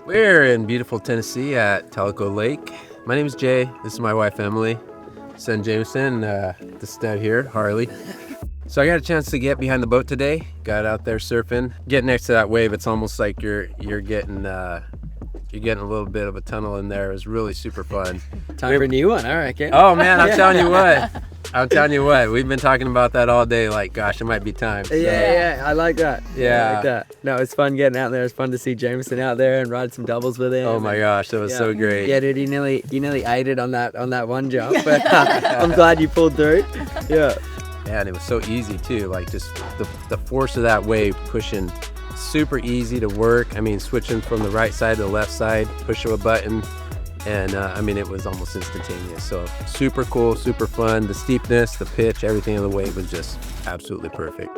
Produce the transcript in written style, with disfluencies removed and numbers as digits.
We're in beautiful Tennessee at Tellico Lake. My name is Jay. This is my wife, Emily. Son Jameson, the stud here, Harley. So I got a chance to get behind the boat today. Got out there surfing. Getting next to that wave, it's almost like you're getting a little bit of a tunnel in there. It was really super fun. Time for a new one, I reckon. Oh man, I'm telling you what. We've been talking about that all day. Like, gosh, it might be time. So. Yeah, I like that. Yeah. I like that. No, it's fun getting out there. It's fun to see Jameson out there and ride some doubles with him. Oh my gosh, that was so great. Yeah, dude, you nearly ate it on that one jump. But I'm glad you pulled through. Yeah. Yeah, and it was so easy too. Like just the force of that wave pushing. Super easy to work. I mean, switching from the right side to the left side, push of a button, and I mean, it was almost instantaneous. So super cool, super fun. The steepness, the pitch, everything of the wave was just absolutely perfect.